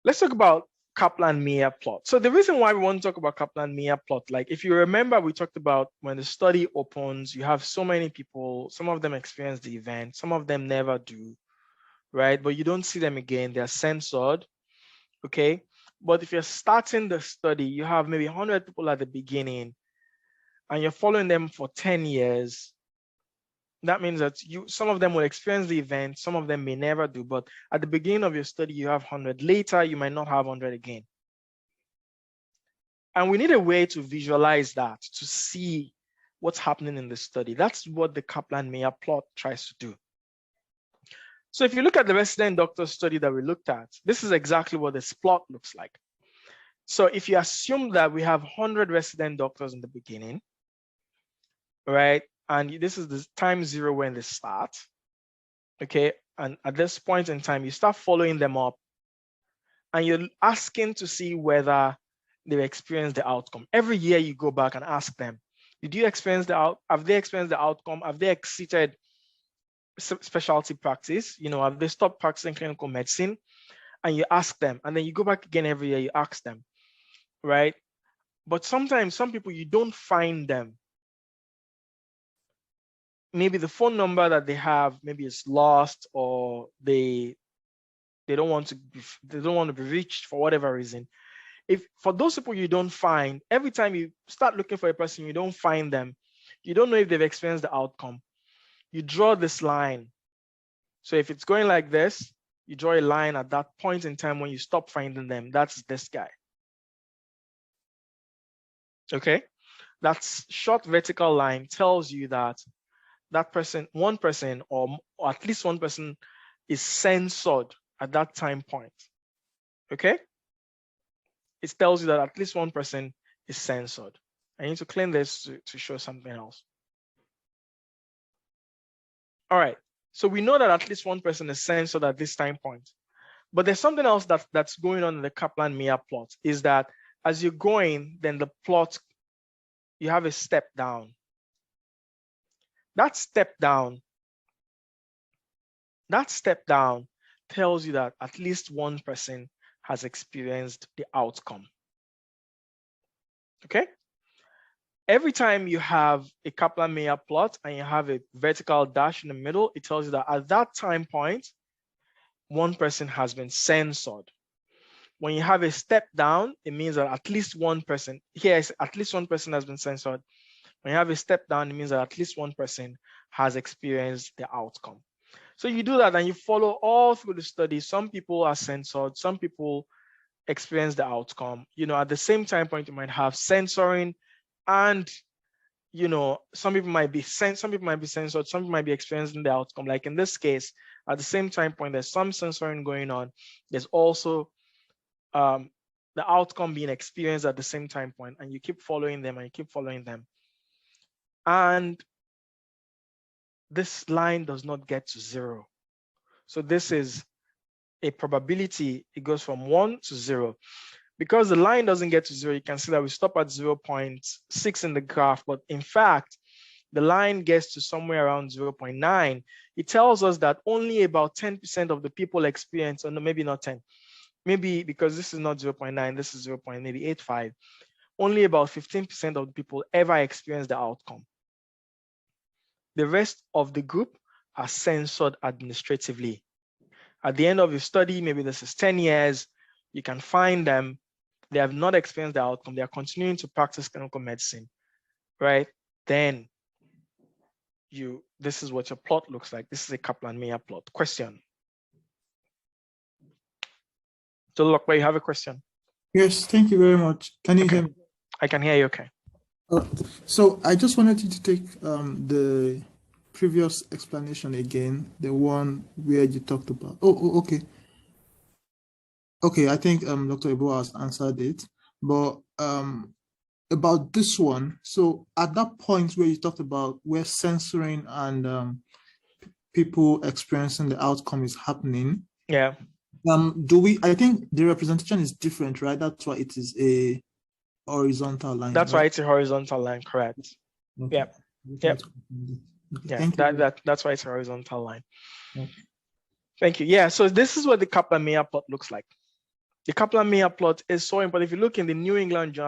let's talk about Kaplan Meier plot. So the reason why we want to talk about Kaplan Meier plot, like if you remember, we talked about when the study opens, you have so many people, some of them experience the event, some of them never do, right? But you don't see them again, they're censored, okay? But if you're starting the study, you have maybe 100 people at the beginning and you're following them for 10 years, that means that some of them will experience the event, some of them may never do, but at the beginning of your study, you have 100. Later, you might not have 100 again. And we need a way to visualize that, to see what's happening in the study. That's what the Kaplan Meier plot tries to do. So if you look at the resident doctor study that we looked at, this is exactly what this plot looks like. So if you assume that we have 100 resident doctors in the beginning, right? And this is the time 0 when they start, okay? And at this point in time, you start following them up and you're asking to see whether they experience the outcome. Every year you go back and ask them, did you experience have they experienced the outcome? Have they exceeded specialty practice? You know, have they stopped practicing clinical medicine? And you ask them, and then you go back again every year, you ask them, right? But sometimes some people, you don't find them. Maybe the phone number that they have, maybe it's lost, or they don't want to be reached for whatever reason. If for those people you don't find, every time you start looking for a person, you don't find them, you don't know if they've experienced the outcome, you draw this line. So if it's going like this, you draw a line at that point in time when you stop finding them. That's this guy. Okay, that short vertical line tells you that that person, one person, or at least one person is censored at that time point. Okay, it tells you that at least one person is censored. I need to clean this to show something else. All right, so we know that at least one person is censored at this time point. But there's something else that's going on in the Kaplan Meier plot, is that as you're going, then the plot, you have a step down. That step down tells you that at least one person has experienced the outcome. Okay? Every time you have a Kaplan Meier plot and you have a vertical dash in the middle, it tells you that at that time point, one person has been censored. When you have a step down, it means that at least one person, here is at least one person has been censored. When you have a step down, it means that at least one person has experienced the outcome. So you do that and you follow all through the study. Some people are censored, some people experience the outcome. You know, at the same time point, you might have censoring, and you know, some people might be censored, some people might be experiencing the outcome. Like in this case, at the same time point, there's some censoring going on. There's also the outcome being experienced at the same time point, and you keep following them and you keep following them. And this line does not get to 0. So this is a probability. It goes from 1 to 0. Because the line doesn't get to 0, you can see that we stop at 0.6 in the graph, but in fact, the line gets to somewhere around 0.9. It tells us that only about 10% of the people experience, or no, maybe not 10, maybe because this is not 0.9, this is 0.85. Only about 15% of the people ever experience the outcome. The rest of the group are censored administratively. At the end of your study, maybe this is 10 years, you can find them. They have not experienced the outcome. They are continuing to practice clinical medicine, right? Then this is what your plot looks like. This is a Kaplan Meier plot. Question. So look, you have a question. Yes, thank you very much. Can you hear me? I can hear you, okay. So I just wanted you to take the previous explanation again, the one where you talked about. Okay. Okay, I think Dr. Ebo has answered it, but about this one, so at that point where you talked about where censoring and people experiencing the outcome is happening. Yeah. I think the representation is different, right? That's why it is a horizontal line. That's right? Why it's a horizontal line, correct? Okay. Yep. Yeah, that's why it's a horizontal line. Okay. Thank you. Yeah, so this is what the Kaplan Meier plot looks like. The Kaplan Meier plot is so important. If you look in the New England Journal